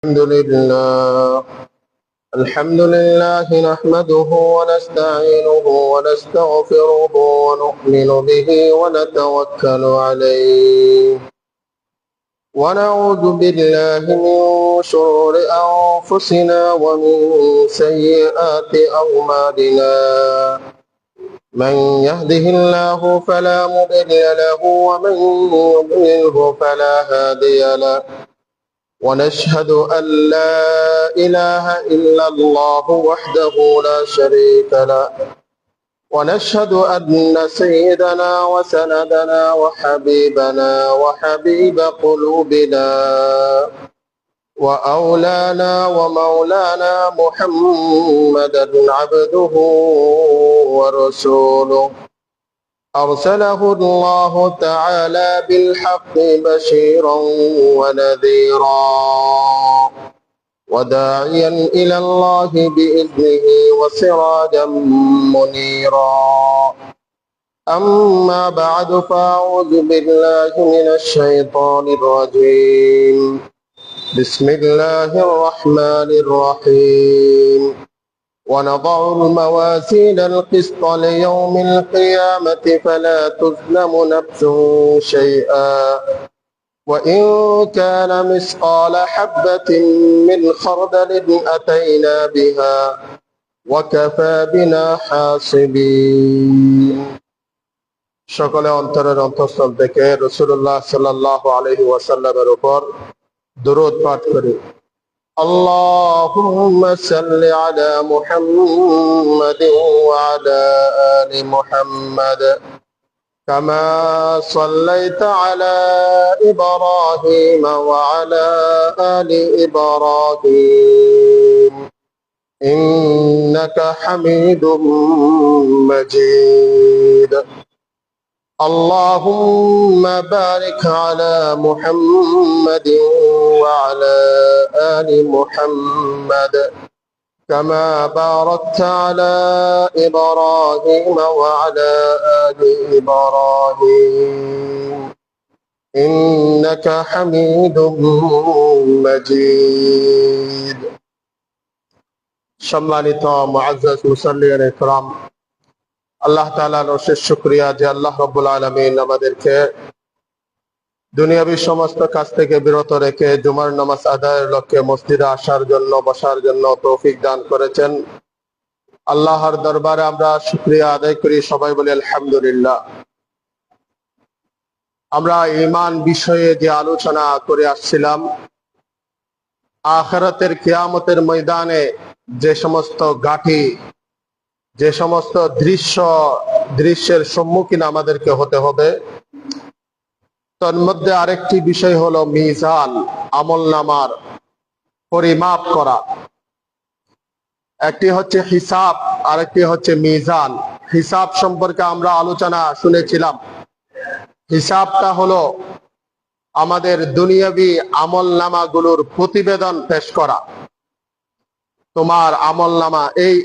الحمد لله نحمده ونستعينه ونستغفره ونؤمن به ونتوكل عليه ونعوذ بالله من شرور أنفسنا ومن سيئات أعمالنا من يهده الله فلا مضل له ومن يضلله فلا هادي له ونشهد أن لا إله إلا الله وحده لا شريك له ونشهد أن سيدنا وسندنا وحبيبنا وحبيب قلوبنا وأولانا ومولانا محمدا عبده ورسوله أرسله الله تعالى بالحق بشيرا ونذيرا وداعيا إلى الله بإذنه وسراجا منيرا أما بعد فأعوذ بالله من الشيطان الرجيم بسم الله الرحمن الرحيم ونضع الموازين القسط ليوم القيامة فلا تظلم نفس شيئا وإن كان مثقال حبة من خردل أتينا بها وكفى بنا حاسبين সকলে অন্তরের অন্তঃস্থল থেকে রাসূলুল্লাহ সাল্লাল্লাহু আলাইহি ওয়াসাল্লামের উপর দরুদ পাঠ করি। اللهم صل على محمد وعلى آل محمد كما صليت على إبراهيم وعلى آل إبراهيم إنك حميد مجيد اللهم بارك على محمد وعلى آل محمد كما باركت على إبراهيم وعلى آل إبراهيم إنك حميد مجيد সম্মানিত মুআজ্জাজ মুসাল্লিয়ান ইকরাম, আল্লাহ তাআলার অশেষ শুকরিয়া যে আল্লাহ রাব্বুল আলামিন আমাদেরকে দুনিয়াবী সমস্ত কাজ থেকে বিরত রেখে জুমার নামাজ আদায়ের লক্ষ্যে মসজিদে আসার জন্য বসার জন্য তৌফিক দান করেছেন। আল্লাহর দরবারে আমরা শুকরিয়া আদায় করি, সবাই বলি আলহামদুলিল্লাহ। আমরা ঈমান বিষয়ে যে আলোচনা করে আসছিলাম, আখিরাতের কিয়ামতের ময়দানে যে সমস্ত গাঠি, যে সমস্ত দৃশ্যের সম্মুখীন আমাদেরকে হতে হবে, তার মধ্যে আরেকটি বিষয় হলো মিজান, আমলনামার পরিমাপ করা। একটি হচ্ছে হিসাব, আরেকটি হচ্ছে মিজান। হিসাব সম্পর্কে আমরা আলোচনা শুনেছিলাম। হিসাবটা হলো আমাদের দুনিয়াবী আমলনামাগুলোর প্রতিবেদন পেশ করা। তোমার আমলনামা এই,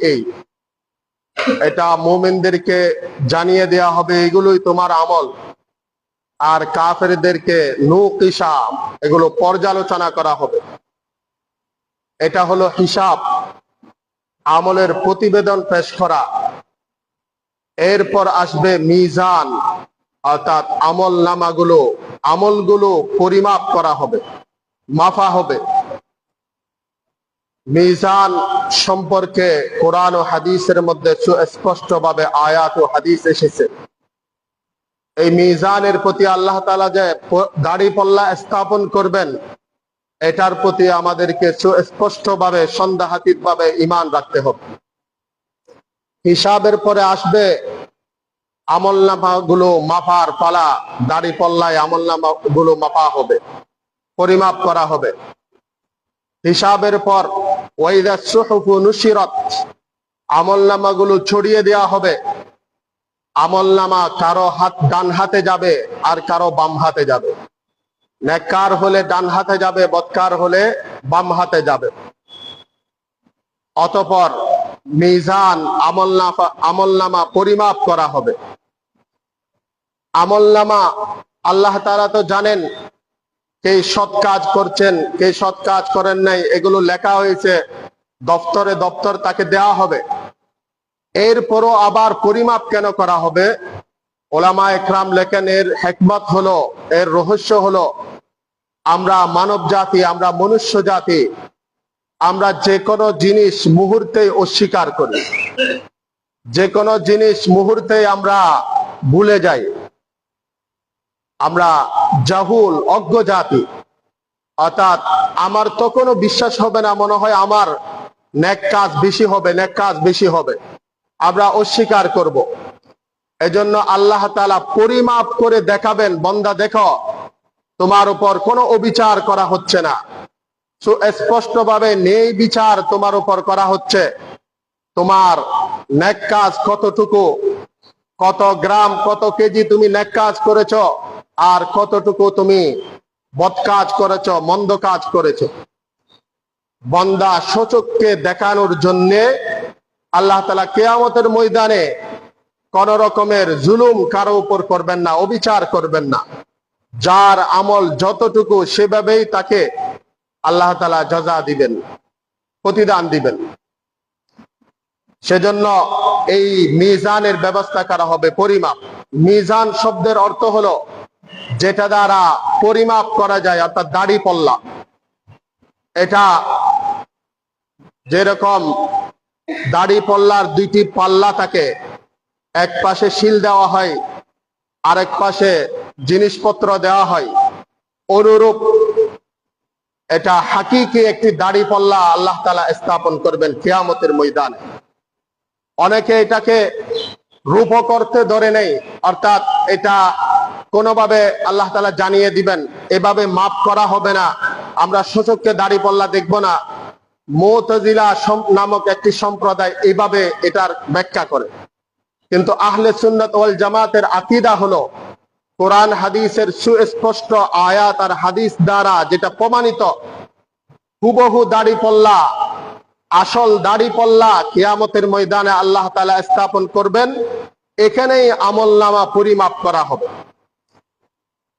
এটা মুমিনদেরকে জানিয়ে দেয়া হবে এগুলোই তোমার আমল, আর কাফেরদেরকে নুকিশা, এগুলো পর্যালোচনা করা হবে। এটা হলো হিসাব, আমলের প্রতিবেদন পেশ করা। এরপর আসবে মিজান, অর্থাৎ আমলগুলো পরিমাপ করা হবে, মাপা হবে। মিজান সম্পর্কে কোরআন ও হাদিসের মধ্যে সুস্পষ্টভাবে আয়াত ও হাদিস এসেছে। এই মিজানের প্রতি আল্লাহ তাআলা যে দাড়িপাল্লা স্থাপন করবেন, এটার প্রতি আমাদেরকে সুস্পষ্টভাবে সন্দেহাতীতভাবে ঈমান রাখতে হবে। হিসাবের পরে আসবে আমলনামাগুলো মাপার পালা। দাড়িপাল্লায় আমলনামাগুলো মাপা হবে, পরিমাপ করা হবে। হিসাবের পর ওয়াইদা সুহুফু নুশিরাত, আমলনামাগুলো ছড়িয়ে দেওয়া হবে। আমলনামা কারো ডান হাতে যাবে আর কারো বাম হাতে যাবে। নেককার হলে ডান হাতে যাবে, বদকার হলে বাম হাতে যাবে। অতঃপর মিজান, আমলনামা পরিমাপ করা হবে। আমলনামা আল্লাহ তাআলা তো জানেন কে সৎ কাজ করছেন, কে সৎ কাজ করেন নাই, এগুলো লেখা হয়েছে দপ্তরে, দপ্তর তাকে দেওয়া হবে। এরপরও আবার পরিমাপ কেন করা হবে? ওলামা একরাম লেখেন এর হিকমত হলো, এর রহস্য হলো, আমরা মানব জাতি, আমরা মনুষ্য জাতি, আমরা যে কোনো জিনিস মুহূর্তেই অস্বীকার করি, যে কোনো জিনিস মুহূর্তেই আমরা ভুলে যাই। আমরা জাহুল, অজ্ঞ জাতি। অর্থাৎ আমার তো কোনো বিশ্বাস হবে না, মনে হয় আমার নেক কাজ বেশি হবে, নেক কাজ বেশি হবে, আমরা অস্বীকার করব। এজন্য আল্লাহ তাআলা পরিমাপ করে দেখাবেন, বান্দা দেখো তোমার উপর কোনো অবিচার করা হচ্ছে না, সুস্পষ্টভাবে নেই বিচার তোমার উপর করা হচ্ছে। তোমার নেক কাজ কতটুকু, কত গ্রাম, কত কেজি তুমি নেক কাজ করেছো, আর কতটুকু তুমি বদ কাজ করেছো, মন্দ কাজ করেছো। বান্দা সচককে দেখানোর জন্য আল্লাহ তাআলা কিয়ামতের ময়দানে কোন রকমের জুলুম কারো উপর করবেন না, অবিচার করবেন না। যার আমল যতটুকু সেভাবেই তাকে আল্লাহ তাআলা জাযা দিবেন, প্রতিদান দিবেন। সেজন্য এই মিজানের ব্যবস্থা করা হবে, পরিমাপ। মিজান শব্দের অর্থ হলো যেটা দ্বারা পরিমাপ করা যায়, অর্থাৎ দাড়ি পল্লা। এটা যেরকম দাড়ি পল্লার দুইটি পাল্লা থাকে, এক পাশে শিল দেওয়া হয়, আরেক পাশে জিনিসপত্র দেওয়া হয়, অনুরূপ এটা হাকিকি একটি দাড়ি পল্লা আল্লাহ তাআলা স্থাপন করবেন কিয়ামতের ময়দানে। অনেকে এটাকে রূপ করতে ধরে নেই, অর্থাৎ এটা কোনোভাবে আল্লাহ তাআলা জানিয়ে দিবেন এভাবে মাপ করা হবে না, আমরা সূচককে দাড়ি পল্লা দেখব না। মুতাজিলা নামক একটি সম্প্রদায় এইভাবে এটার ব্যাখ্যা করে। কিন্তু আহলে সুন্নাত ওয়াল জামাতের আকীদা হলো কোরআন হাদিসের সুস্পষ্ট আয়াত আর হাদিস দ্বারা যেটা প্রমাণিত, হুবহু দাড়ি পল্লা, আসল দাড়ি পল্লা কিয়ামতের ময়দানে আল্লাহ তাআলা স্থাপন করবেন। এখানেই আমলনামা পরিমাপ করা হবে।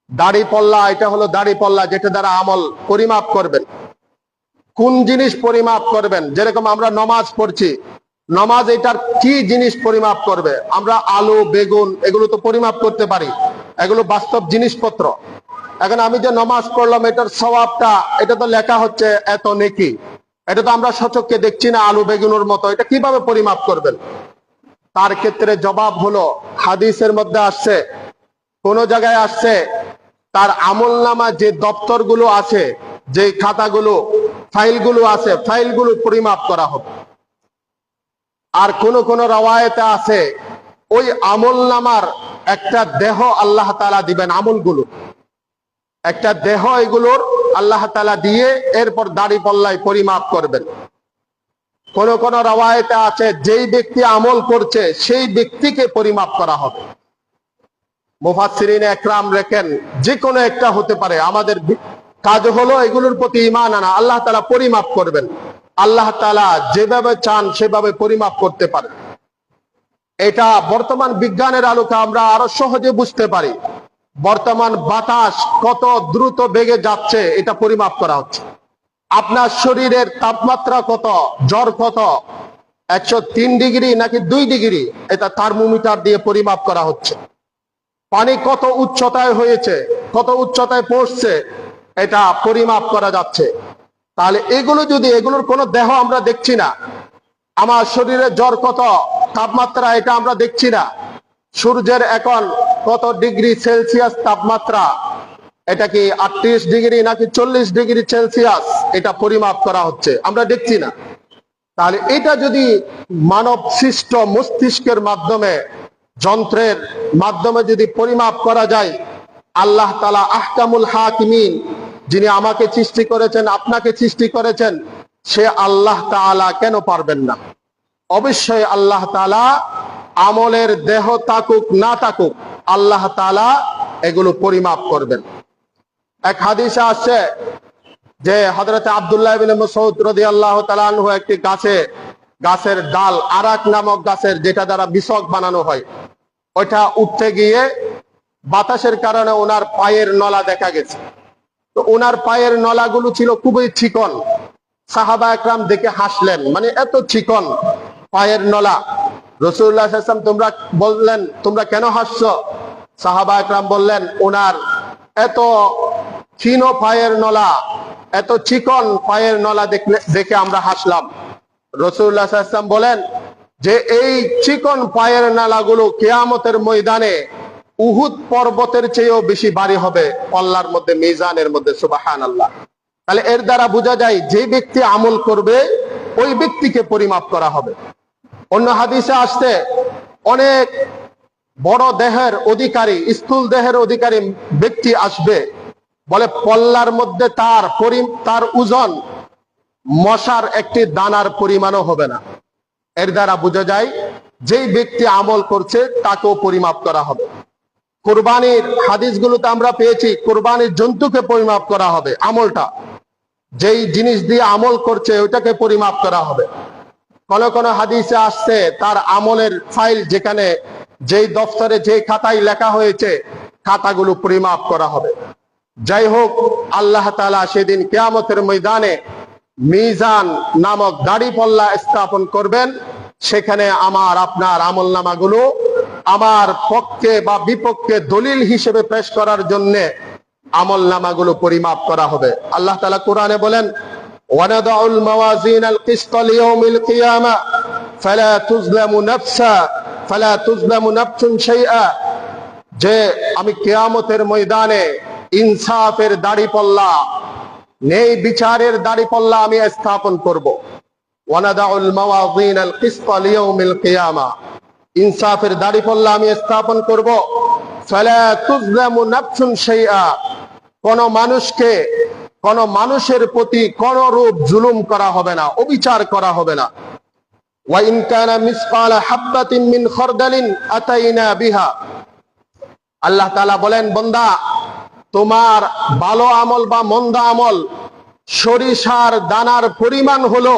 দাড়ি পল্লা, এটা হলো দাড়ি পল্লা যেটা দ্বারা আমল পরিমাপ করবেন। কোন জিনিস পরিমাপ করবেন? যেরকম আমরা নমাজ পড়ছি, নমাজ এটার কি জিনিস পরিমাপ করবে? আমরা আলু, বেগুন এগুলো তো পরিমাপ করতে পারি, এগুলো বাস্তব জিনিসপত্র। এখন আমি যে নমাজ পড়লাম এটার সওয়াবটা, এটা তো লেখা হচ্ছে এত নেকি, এটা তো আমরা সচক্ষে দেখছি না আলু বেগুনের মতো, এটা কিভাবে পরিমাপ করবেন? তার ক্ষেত্রে জবাব হলো, হাদিসের মধ্যে আসছে, কোন জায়গায় আসছে তার আমলনামা যে দপ্তরগুলো আছে, যে খাতাগুলো, ফাইলগুলো আছে, ফাইলগুলো পরিমাপ করা হবে। আর কোন কোন রওয়ায়েতে আছে ওই আমলনামার একটা দেহ আল্লাহ তাআলা দিবেন, আমলগুলো একটা দেহ এগুলোর আল্লাহ তাআলা দিয়ে এরপর দাড়ি পল্লায় পরিমাপ করবেন। কোন কোন রওয়ায়েতে আছে যেই ব্যক্তি আমল করছে সেই ব্যক্তিকে পরিমাপ করা হবে। মুফাসসিরিন একরাম রেখেন যে কোনো একটা হতে পারে, আমাদের কাজ হলো এগুলোর প্রতি ঈমান আনা। আল্লাহ তাআলা পরিমাপ করবেন, আল্লাহ তাআলা যেভাবে চান সেভাবে পরিমাপ করতে পারেন। এটা বর্তমান বিজ্ঞানের আলোকে আমরা আরো সহজে বুঝতে পারি। বর্তমান বাতাস কত দ্রুত বেগে যাচ্ছে এটা পরিমাপ করা হচ্ছে। আপনার শরীরের তাপমাত্রা কত, জ্বর কত, 103 ডিগ্রি নাকি 2 ডিগ্রি, এটা থার্মোমিটার দিয়ে পরিমাপ করা হচ্ছে। পানি কত উচ্চতায় হয়েছে, কত উচ্চতায় পৌঁছছে, এটা পরিমাপ করা যাচ্ছে। তাহলে এগুলো যদি, এগুলোর কোনো দেহ আমরা দেখছি না, আমার শরীরে জ্বর কত, তাপমাত্রা এটা আমরা দেখছি না, সূর্যের এখন কত ডিগ্রি সেলসিয়াস তাপমাত্রা, এটা কি 38 ডিগ্রি নাকি 40 ডিগ্রি সেলসিয়াস, এটা পরিমাপ করা হচ্ছে, আমরা দেখছি না। তাহলে এটা যদি মানব সৃষ্ট মস্তিষ্কের মাধ্যমে, যন্ত্রের মাধ্যমে যদি পরিমাপ করা যায়, আল্লাহ তাআলা আহকামুল হাকিমিন, যিনি আমাকে সৃষ্টি করেছেন, আপনাকে সৃষ্টি করেছেন, সে আল্লাহ তাআলা কেন পারবেন না? অবশ্যই আল্লাহ তাআলা আমলের দেহ থাকুক না থাকুক, আল্লাহ তাআলা এগুলো পরিমাপ করবেন। এক হাদিসে আসছে যে হযরত আব্দুল্লাহ ইবনে মাসউদ রাদিয়াল্লাহু তাআলা আনহু একটি গাছের ডাল, আরাক নামক গাছের, যেটা দ্বারা বিছক বানানো হয়, ওইটা উঠতে গিয়ে বাতাসের কারণে ওনার পায়ের নলা দেখা গেছে। তো ওনার পায়ের নলাগুলো ছিল খুবই চিকন। সাহাবা একরাম দেখে হাসলেন, মানে এত চিকন পায়ের নলা। রাসূলুল্লাহ সাল্লাল্লাহু আলাইহি ওয়াসাল্লাম তোমরা বললেন, তোমরা কেন হাসছো? সাহাবা একরাম বললেন, ওনার এত ক্ষীণ পায়ের নলা, এত চিকন পায়ের নলা দেখে আমরা হাসলাম। রাসূলুল্লাহ সাল্লাল্লাহু আলাইহি ওয়াসাল্লাম বলেন যে এই চিকন পায়ের নালাগুলো কিয়ামতের ময়দানে উহুদ পর্বতের চেয়েও বেশি ভারী হবে আল্লাহর মধ্যে, মিজানের মধ্যে। সুবহানাল্লাহ। তাহলে এর দ্বারা বোঝা যায় যে ব্যক্তি আমল করবে ওই ব্যক্তিকে পরিমাপ করা হবে। অন্য হাদিসে আসছে অনেক বড় দেহের অধিকারী, স্থূল দেহের অধিকারী ব্যক্তি আসবে, বলে পল্লার মধ্যে তার ওজন মশার একটি দানার পরিমাণও হবে না। এর দ্বারা বোঝা যায় যেই ব্যক্তি আমল করছে তাকেও পরিমাপ করা হবে। কুরবানির হাদিসগুলোতে আমরা পেয়েছি কুরবানির জন্তুকে পরিমাপ করা হবে, আমলটা যেই জিনিস দিয়ে আমল করছে ওইটাকে পরিমাপ করা হবে। কোন কোন হাদিসে আসছে তার আমলের ফাইল, যেখানে যেই দফতরে যেই খাতায় লেখা হয়েছে খাতাগুলো পরিমাপ করা হবে। যাই হোক, আল্লাহ তাআলা সেদিন কিয়ামতের ময়দানে মিজান নামক দাড়িপাল্লা স্থাপন করবেন। সেখানে আমার আপনার আমলনামাগুলো আমার পক্ষে বা বিপক্ষে দলিল হিসেবে পেশ করার জন্য আমলনামাগুলো পরিমাপ করা হবে। আল্লাহ তাআলা কোরআনে বলেন, ওয়ানাদাউল মাওয়াজিনাল কিসতা লিয়াউমিল কিয়ামা ফালা তুযলামু নাফসুন শাইআ, যে আমি কিয়ামতের ময়দানে ইনসাফের দাড়িপাল্লা, ন্যায় বিচারের দাড়িপাল্লা আমি স্থাপন করব। ওয়ানাদাউল মাওয়াজিনাল কিসতা লিয়াউমিল কিয়ামা, ইনসাফের দাড়িপাল্লা আমি স্থাপন করব। ফালা তুযলামু নাফসুন শাইআ, কোন মানুষকে, কোন মানুষের প্রতি কোন রূপ জুলুম করা হবে না, অবিচার করা হবে না। ওয়া ইন কানা মিসকালা হাববাতিন মিন খারদালিন আতাইনা বিহা, আল্লাহ তাআলা বলেন, বান্দা তোমার ভালো আমল বা মন্দ আমল সরিষার দানার পরিমাণ হলো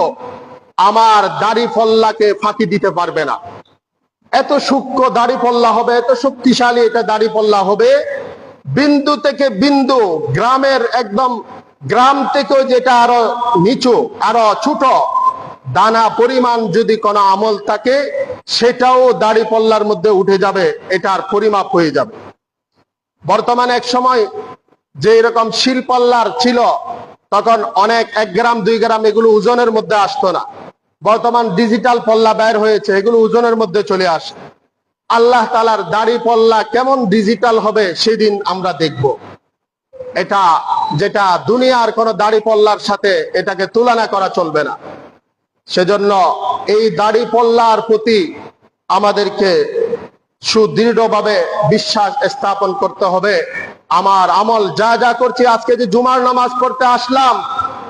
আমার দাড়িপাল্লাকে ফাঁকি দিতে পারবে না। এত সূক্ষ্ম দাড়িপাল্লা হবে, এত শক্তিশালী এটা দাড়িপাল্লা হবে, বিন্দু থেকে বিন্দু, গ্রামের একদম গ্রাম থেকেও যেটা আরো নিচু, আরো ছোট দানা পরিমাণ যদি কোনো আমল থাকে সেটাও দাড়িপাল্লার মধ্যে উঠে যাবে, এটার পরিমাপ হয়ে যাবে। বর্তমানে এক সময় যে এরকম শিলপাল্লার ছিল, তখন অনেক 1 গ্রাম 2 গ্রাম এগুলো ওজনের মধ্যে আসতো না। বর্তমান ডিজিটাল পাল্লা বের হয়েছে, এগুলো ওজনের মধ্যে চলে আসে। আল্লাহ তাআলার দাড়িপাল্লা কেমন ডিজিটাল হবে সেদিন আমরা দেখব। এটা যেটা দুনিয়ার কোন দাড়িপাল্লার সাথে এটাকে তুলনা করা চলবে না। সেজন্য এই দাড়িপাল্লার প্রতি আমাদেরকে সুদৃঢ়ভাবে বিশ্বাস স্থাপন করতে হবে। আমার আমল যা যা করছি, আজকে যে জুমার নামাজ পড়তে আসলাম,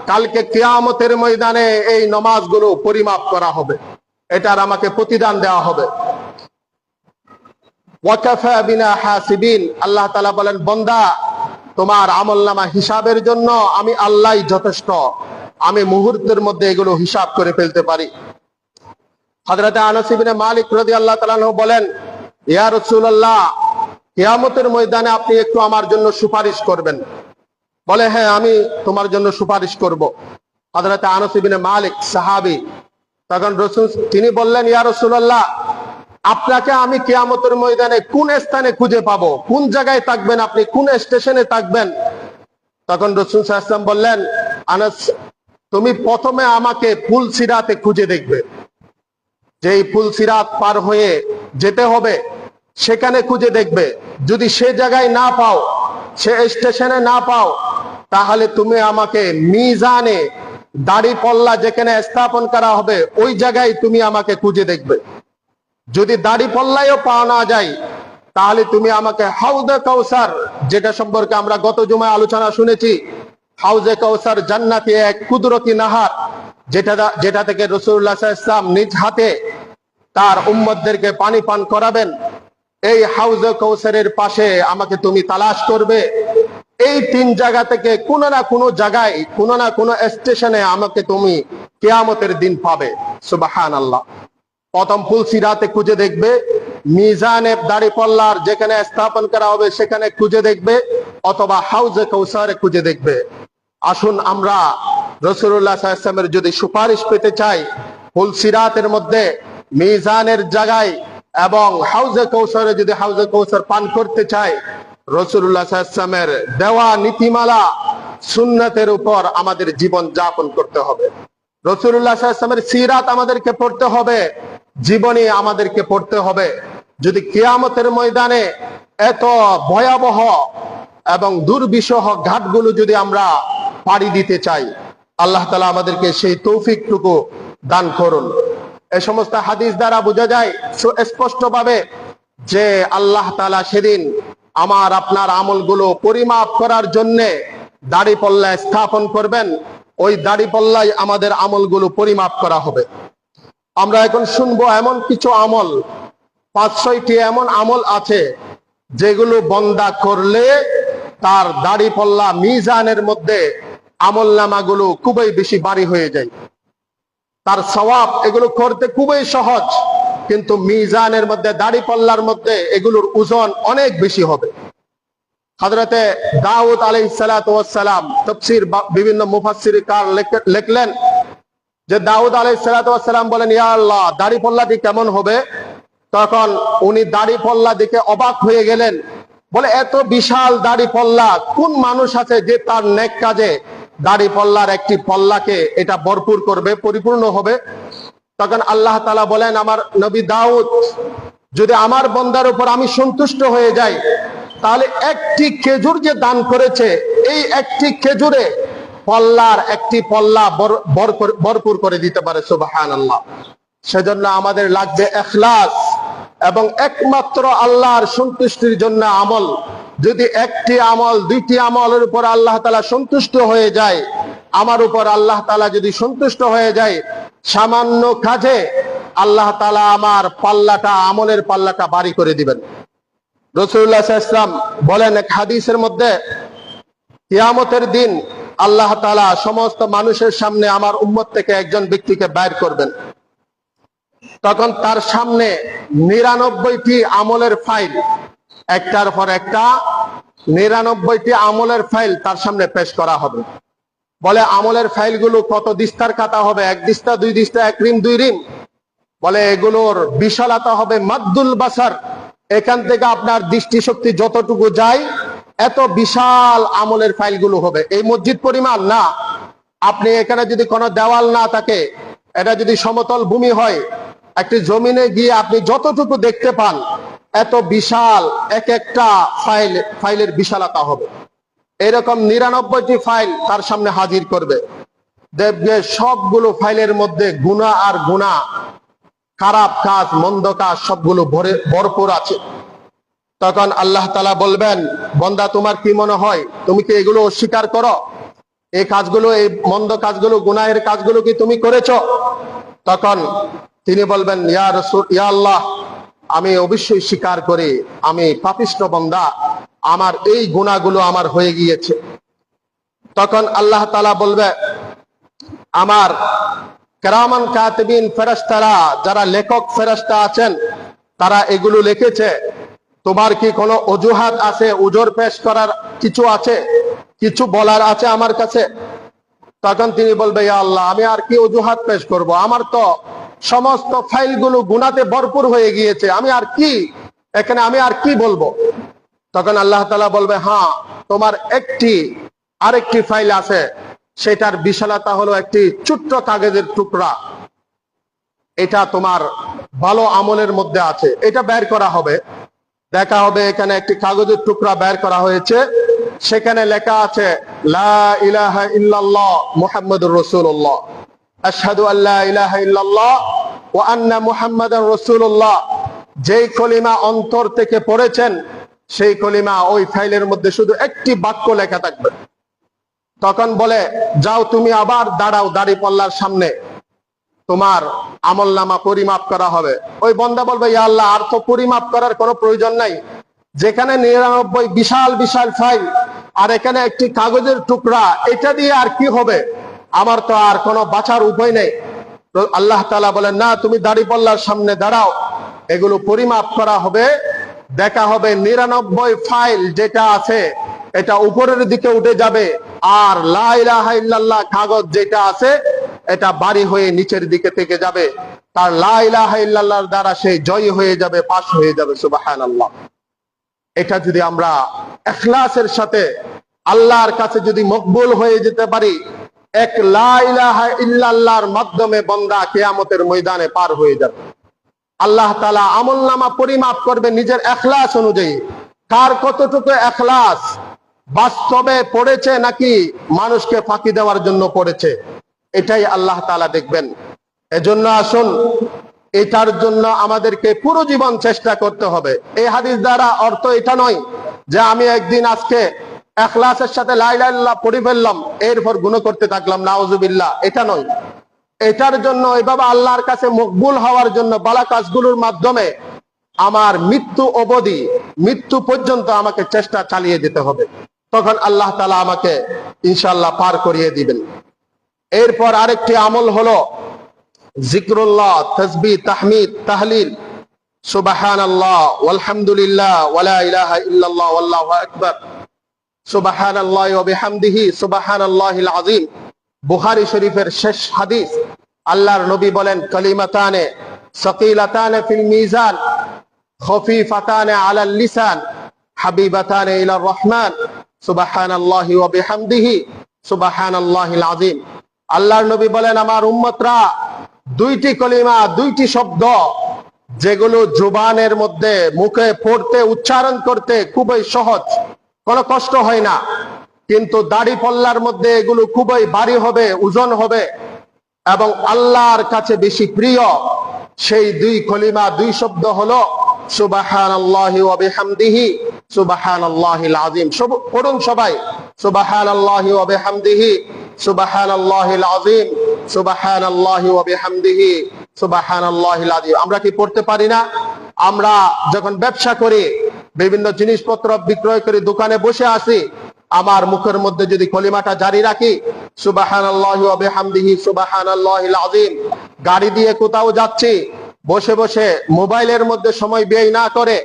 কালকে কিয়ামতের ময়দানে এই নামাজগুলো পরিমাপ করা হবে, এটার আমাকে প্রতিদান দেওয়া হবে। ওয়াকাফা বিনা হাসিবিন, আল্লাহ তাআলা বলেন, বান্দা তোমার আমলনামা হিসাবের জন্য আমি আল্লাহই যথেষ্ট, আমি মুহূর্তের মধ্যে এগুলো হিসাব করে ফেলতে পারি। হযরত আনাস ইবনে মালিক রাদিয়াল্লাহু তাআলা আনহু বলেন, ইয়া রাসূলুল্লাহ, কিয়ামতের ময়দানে আপনি একটু আমার জন্য সুপারিশ করবেন। বলে, হ্যাঁ আমি তোমার জন্য সুপারিশ করব। হযরত আনাস ইবনে মালিক সাহাবী, তখন রাসূল তিনি বললেন, ইয়া রাসূলুল্লাহ, আপনাকে আমি কিয়ামতের ময়দানে কোন স্থানে খুঁজে পাবো, কোন জায়গায় থাকবেন আপনি, কোন স্টেশনে থাকবেন? তখন রাসূল সাল্লাল্লাহু আলাইহি ওয়াসাল্লাম বললেন, আনাস, তুমি প্রথমে আমাকে ফুলসিরাতে খুঁজে দেখবে, যেই ফুলসিরাত পার হয়ে যেতে হবে সেখানে খুঁজে দেখবে। যদি সে জায়গায় না পাও, সে স্টেশনে না পাও, তাহলে তুমি আমাকে মিজানে দাড়িপাল্লা যেখানে স্থাপন করা হবে ওই জায়গায় তুমি আমাকে খুঁজে দেখবে। যদি দাড়িপাল্লায়ও পাওয়া না যায়, তাহলে তুমি আমাকে হাউজে কাউসার, যেটা সম্পর্কে আমরা গত জুমায় আলোচনা শুনেছি, হাউজে কাউসার জান্নাতি এক কুদরতি নাহার, যেটা থেকে রাসূলুল্লাহ সাল্লাল্লাহু আলাইহি ওয়াসাল্লাম নিজ হাতে তার উম্মতদেরকে পানি পান করাবেন, এই হাউজে কাউসারের পাশে আমাকে তুমি তালাশ করবে। এই 3 জায়গা থেকে কোনো না কোনো জায়গায়, কোনো না কোনো স্টেশনে আমাকে তুমি কিয়ামতের দিন পাবে। সুবহানাল্লাহ। প্রথম ফুলসিরাতে খুঁজে দেখবে, মিজানে দাড়িপাল্লার যেখানে স্থাপন করা হবে সেখানে খুঁজে দেখবে, অথবা হাউজে কৌসারে খুঁজে দেখবে। আসুন আমরা রাসূলুল্লাহ সাল্লাল্লাহু আলাইহি ওয়াসাল্লামের যদি সুপারিশ পেতে চাই, ফুলসিরাতের মধ্যে মিজানের জায়গায় এবং হাউজে কৌসারে যদি হাউজে কৌসার পান করতে চাই, রাসূলুল্লাহ সাল্লাল্লাহু আলাইহি ওয়াসাল্লামের দেওয়া নীতিমালা সুন্নাতের উপর আমাদের জীবন যাপন করতে হবে। রাসূলুল্লাহ সাল্লাল্লাহু আলাইহি ওয়াসাল্লামের সিরাত আমাদেরকে পড়তে হবে, জীবনী আমাদেরকে পড়তে হবে। যদি কিয়ামতের ময়দানে এত ভয়াবহ এবং দুর্বিষহ ঘাটগুলো যদি আমরা পাড়ি দিতে চাই, আল্লাহ তাআলা আমাদেরকে সেই তৌফিকটুকু দান করুন। এই সমস্ত হাদিস দ্বারা বোঝা যায় স্পষ্টভাবে যে আল্লাহ তাআলা সেদিন আমার আপনার আমলগুলো পরিমাপ করার জন্য দাড়িপাল্লা স্থাপন করবেন। ওই দাড়িপাল্লায় আমাদের আমলগুলো পরিমাপ করা হবে। আমরা এখন শুনবো এমন কিছু আমল, 5-6টি এমন আমল আছে যেগুলো বন্দা করলে তার দাড়িপাল্লা মিজানের মধ্যে আমলনামাগুলো খুবই বেশি ভারী হয়ে যায়। তার সওয়াব এগুলো করতে খুবই সহজ, কিন্তু মিজানের মধ্যে দাড়িপাল্লার মধ্যে এগুলোর ওজন অনেক বেশি হবে। হযরতে দাউদ আলাইহিস সালাতু ওয়াস সালাম তাফসীর বিভিন্ন মুফাসসিরকার লিখলেন যে দাউদ আলাইহিস সালাতু ওয়াস সালাম বলেন, ইয়া আল্লাহ, দাড়িপাল্লাটি কেমন হবে? তখন উনি দাড়িপাল্লা দেখে অবাক হয়ে গেলেন। বলে, এত বিশাল দাড়িপাল্লা কোন মানুষ আছে যে তার নেক কাজে দাড়িপাল্লার একটি পাল্লাকে এটা ভরপুর করবে, পরিপূর্ণ হবে? তখন আল্লাহ তাআলা বলেন, আমার নবী দাউদ, যদি আমার বান্দার উপর আমি সন্তুষ্ট হয়ে যাই, তাহলে একটি খেজুর যে দান করেছে, এই একটি খেজুরে পাল্লার একটি পাল্লা ভরপুর করে দিতে পারে। সুবহানাল্লাহ। সেজন্য আমাদের লাগবে ইখলাস এবং একমাত্র আল্লাহর সন্তুষ্টির জন্য আমল। যদি একটি আমল, 2টি আমলের উপর আল্লাহ তাআলা সন্তুষ্ট হয়ে যায়, আমার উপর আল্লাহ তাআলা যদি সন্তুষ্ট হয়ে যায়, সামান্য কাজে আল্লাহ তাআলা আমার পাল্লাটা, আমলের পাল্লাটা ভারী করে দিবেন। রাসূলুল্লাহ সাল্লাল্লাহু আলাইহি ওয়াসাল্লাম বলেন এক হাদিসের মধ্যে, কিয়ামতের দিন আল্লাহ তাআলা সমস্ত মানুষের সামনে আমার উম্মত থেকে একজন ব্যক্তিকে বের করবেন। তখন তার সামনে 99টি আমলের ফাইল, একটার পর একটা 99টি আমলের ফাইল তার সামনে পেশ করা হবে। বলে, আমলের ফাইলগুলো কত দিস্তার খাতা হবে? 1 দিস্তা, 2 দিস্তা, 1 রিম, 2 রিম। বলে, এগুলোর বিশালতা হবে মাদ্দুল বাসার, এখান থেকে আপনার দৃষ্টিশক্তি যতটুকু যায় এত বিশাল আমলের ফাইলগুলো হবে। এই মসজিদ পরিমাণ না। আপনি এখানে যদি কোনো দেওয়াল না থাকে, এটা যদি সমতল ভূমি হয়, একটি জমিনে গিয়ে আপনি যতটুকু দেখতে পান, এত বিশাল এক একটা ফাইলের বিশালতা হবে। এরকম 99টি ফাইল তার সামনে হাজির করবে। দেখবে সবগুলো ফাইলের মধ্যে গুনাহ আর গুনাহ, খারাপ কাজ, মন্দ কাজ সবগুলো ভরপুর আছে। তখন আল্লাহ তাআলা বলবেন, বান্দা, তোমার কি মনে হয়? তুমি কি এগুলো অস্বীকার করো? এই কাজগুলো, এই মন্দ কাজগুলো, গুনাহের কাজগুলো কি তুমি করেছো? তখন তিনি বলবেন, ইয়া রাসূল, ইয়া আল্লাহ, আমি অবশ্যই স্বীকার করি, আমি পাপিষ্ঠ বান্দা, আমার এই গুনাহগুলো আমার হয়ে গিয়েছে। তখন আল্লাহ তাআলা বলবে, আমার কিরামান কাতিবিন ফেরেশতারা, যারা লেখক ফেরেশতা আছেন, তারা এগুলো লিখেছে। তোমার কি কোনো অজুহাত আছে? উজর পেশ করার কিছু আছে? কিছু বলার আছে আমার কাছে? তখন তিনি বলবে, ইয়া আল্লাহ, আমি আর কি অজুহাত পেশ করব? আমার তো সমস্ত ফাইলগুলো গুনাতে ভরপুর হয়ে গিয়েছে, আমি আর কি এখানে, আমি আর কি বলবো? তখন আল্লাহ তাআলা বলবে, হ্যাঁ, তোমার আরেকটি ফাইল আছে, সেটার বিশালতা হলো একটি ছোট্ট কাগজের টুকরা। এটা তোমার ভালো আমলের মধ্যে আছে, এটা বের করা হবে। দেখা হবে এখানে একটি কাগজের টুকরা বের করা হয়েছে, সেখানে লেখা আছে, লা ইলাহা ইল্লাল্লাহ মুহাম্মাদুর রাসূলুল্লাহ, আশহাদু আল্লা ইলাহা ইল্লাল্লাহ ওয়া আন্না মুহাম্মাদার রাসূলুল্লাহ। যেই কলিমা অন্তর থেকে পড়েছেন, সেই কলিমা ওই ফাইলের মধ্যে শুধু একটি বাক্য লেখা থাকবে। তখন বলে, যাও, তুমি আবার দাঁড়াও দাড়িপাল্লার সামনে, তোমার আমলনামা পরিমাপ করা হবে। ওই বান্দা বলবে, ইয়া আল্লাহ, আর তো পরিমাপ করার কোনো প্রয়োজন নাই, যেখানে 99 বিশাল বিশাল ফাইল আর এখানে একটি কাগজের টুকরা, এটা দিয়ে আর কি হবে? আমার তো আর কোনো বাঁচার উপায় নেই। আল্লাহ তাআলা বলেন, না, তুমি দাড়িপাল্লার সামনে দাঁড়াও, এগুলো পরিমাপ করা হবে। দেখা হবে 99 ফাইল যেটা আছে, এটা উপরের দিকে উঠে যাবে, আর লা ইলাহা ইল্লাল্লাহ কাগজ যেটা আছে এটা বাড়ি হয়ে নিচের দিকে থেকে যাবে। তার লা ইলাহা ইল্লাল্লাহর দ্বারা সে জয়ী হয়ে যাবে, পাশ হয়ে যাবে। সুবহানাল্লাহ। এটা যদি আমরা ইখলাসের সাথে আল্লাহর কাছে যদি মকবুল হয়ে যেতে পারি, এক লা ইলাহা ইল্লাল্লাহর মাধ্যমে বান্দা কিয়ামতের ময়দানে পার হয়ে যাবে। আল্লাহ তাআলা আমলনামা পরিমাপ করবে নিজের ইখলাস অনুযায়ী, কার কতটুকু ইখলাস বাস্তবে পড়েছে নাকি মানুষকে ফাঁকি দেওয়ার জন্য পড়েছে, এটাই আল্লাহ তাআলা দেখবেন। এজন্য আসুন, এটার জন্য আমাদেরকে পুরো জীবন চেষ্টা করতে হবে। এই হাদিস দ্বারা অর্থ এটা নয় যে আমি একদিন আজকে ইখলাসের সাথে লা ইলাহা ইল্লাল্লাহ পড়ে ফেললাম, এরপর গুনাহ করতে থাকলাম, নাউজুবিল্লাহ, এটা নয়। এটার জন্য এভাবে আল্লাহর কাছে মকবুল হওয়ার জন্য ভালো কাজগুলোর মাধ্যমে আমার মৃত্যু অবধি, মৃত্যু পর্যন্ত আমাকে চেষ্টা চালিয়ে যেতে হবে। তখন আল্লাহ তাআলা আমাকে ইনশাআল্লাহ পার করিয়ে দিবেন। এরপর আরেকটি আমল হলো জিক্রুল্লাহ, তাসবিহ, তাহমিদ, তাহলিল, সুবহানাল্লাহ, আলহামদুলিল্লাহ, ওয়ালা ইলাহা ইল্লাল্লাহ, ওয়াল্লাহু আকবার, সুবহানাল্লাহি ওয়া বিহামদিহি, সুবহানাল্লাহিল আযীম। বুখারী শরীফের শেষ হাদিস, আল্লাহর নবী বলেন, কালিমাতানে সাকিলাতানে ফিল মিজান, খফিফাতানে আলাল লিসান, হাবিবাতানে ইলার রহমান, সুবহানাল্লাহি ওয়া বিহামদিহি, সুবহানাল্লাহিল আযীম। আল্লাহর নবী বলেন, আমার উম্মতরা দুইটি কলিমা, দুইটি শব্দ যেগুলো জুবানের মধ্যে মুখে পড়তে, উচ্চারণ করতে খুবই সহজ, কোনো কষ্ট হয় না, কিন্তু দাড়ি পল্লার মধ্যে এগুলো খুবই ভারী হবে, ওজন হবে এবং আল্লাহর কাছে বেশি প্রিয়। সেই দুই কলিমা, দুই শব্দ হলো সুবহানাল্লাহি ওয়া বিহামদিহি, সুবহানাল্লাহিল আযীম। পড়ুন সবাই, সুবহানাল্লাহি ওয়া বিহামদিহি, সুবহানাল্লাহিল আযীম, সুবহানাল্লাহি ওয়া বিহামদিহি, সুবহানাল্লাহিল আযীম। আমরা কি পড়তে পারি না? আমরা যখন ব্যবসা করি, বিভিন্ন জিনিসপত্র বিক্রয় করি, দোকানে বসে আছি, আমার মুখের মধ্যে যদি কলিমাটা জারি রাখি, সুবহানাল্লাহি ওয়া বিহামদিহি, সুবহানাল্লাহিল আযীম, গাড়ি দিয়ে কোথাও যাচ্ছি, বসে বসে মোবাইলের মধ্যে সময় ব্যয় না করে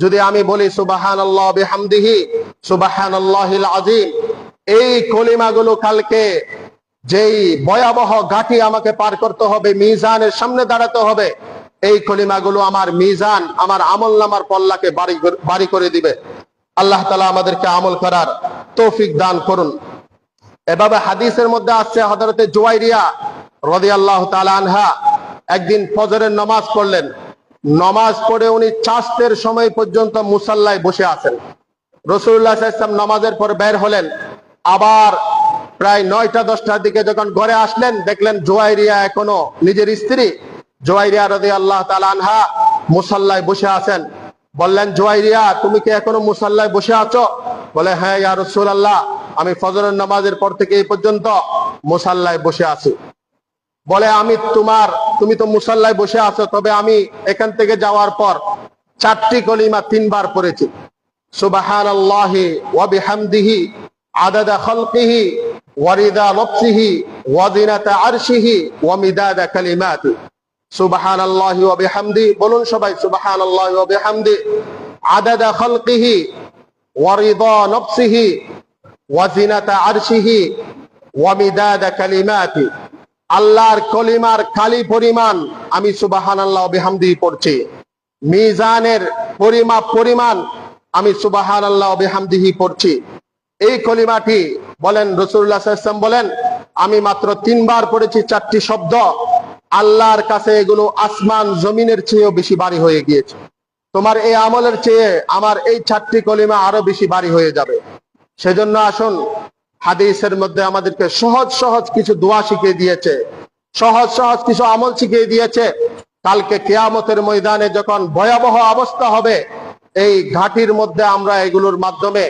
যদি আমি বলি সুবহানাল্লাহি ওয়া বিহামদিহি, সুবহানাল্লাহিল আযীম, এই কলিমাগুলো কালকে যেই ভয়াবহ ঘাটি আমাকে পার করতে হবে, মিজানের সামনে দাঁড়াতে হবে, এই কলিমাগুলো আমার মিজান, আমার আমলনামার পল্লাকে ভারী করে দিবে। আল্লাহ তাআলা আমাদেরকে আমল করার তৌফিক দান করুন। এভাবে হাদিসের মধ্যে আছে, হযরতে জুওয়াইরিয়া রাদিয়াল্লাহু তাআলা আনহা একদিন ফজরের নামাজ পড়লেন। নামাজ পড়ে উনি চাষতের সময় পর্যন্ত মুসাল্লায় বসে আছেন। রাসূলুল্লাহ সাল্লাল্লাহু আলাইহি ওয়াসাল্লাম নামাজের পর বের হলেন। আবার প্রায় 9টা-10টার দিকে যখন ঘরে আসলেন, দেখলেন জুওয়াইরিয়া এখনো, নিজের স্ত্রী জুওয়াইরিয়া রাদিয়াল্লাহু তাআলা আনহা মুসাল্লায় বসে আছেন। বললেন, জুওয়াইরিয়া, তুমি কি এখনো মুসাল্লায় বসে আছো? বলে, হ্যাঁ ইয়া রাসূলুল্লাহ, আমি ফজরের নামাজের পর থেকে এই পর্যন্ত মুসাল্লায় বসে আছি। বলে, তুমি তো মুসাল্লায় বসে আছো, তবে আমি এখান থেকে যাওয়ার পর 4টি কলিমা 3বার পড়েছি। সুবহানাল্লাহি ওয়া বিহামদিহি, আদাদা খালকিহি, ওয়া রিদা নফসিহি, ওয়া জিনাতা আরশিহি, ওয়া মিদাদা কালিমাতি। সুবহানাল্লাহি ওয়া বিহামদি, বলুন সবাই, সুবহানাল্লাহি ওয়া বিহামদি, আদাদা খালকিহি, ওয়া রিদা নফসিহি, ওয়া জিনাতা আরশিহি, ওয়া মিদাদা কালিমাতি। আল্লাহর কলিমার খালি পরিমাণ আমি সুবহানাল্লাহ ওয়া বিহামদি পড়ছি, মিজানের পরিমাণ আমি সুবহানাল্লাহ ওয়া বিহামদিহি পড়ছি। এই কলিমাটি বলেন, রাসূলুল্লাহ সাল্লাল্লাহু আলাইহি ওয়াসাল্লাম বলেন, আমি মাত্র 3বার পড়েছি, 4টি শব্দ, আল্লাহর কাছে এগুলো আসমান জমিনের চেয়েও বেশি ভারী হয়ে গিয়েছে। তোমার এই আমলের চেয়ে আমার এই 4টি কলিমা আরো বেশি ভারী হয়ে যাবে। সেজন্য আসুন, হাদিসের মধ্যে আমাদেরকে সহজ সহজ কিছু দোয়া শিখিয়ে দিয়েছে, সহজ সহজ কিছু আমল শিখিয়ে দিয়েছে। কালকে কিয়ামতের ময়দানে যখন ভয়াবহ অবস্থা হবে, এই ঘাটির মধ্যে আমরা এগুলোর মাধ্যমে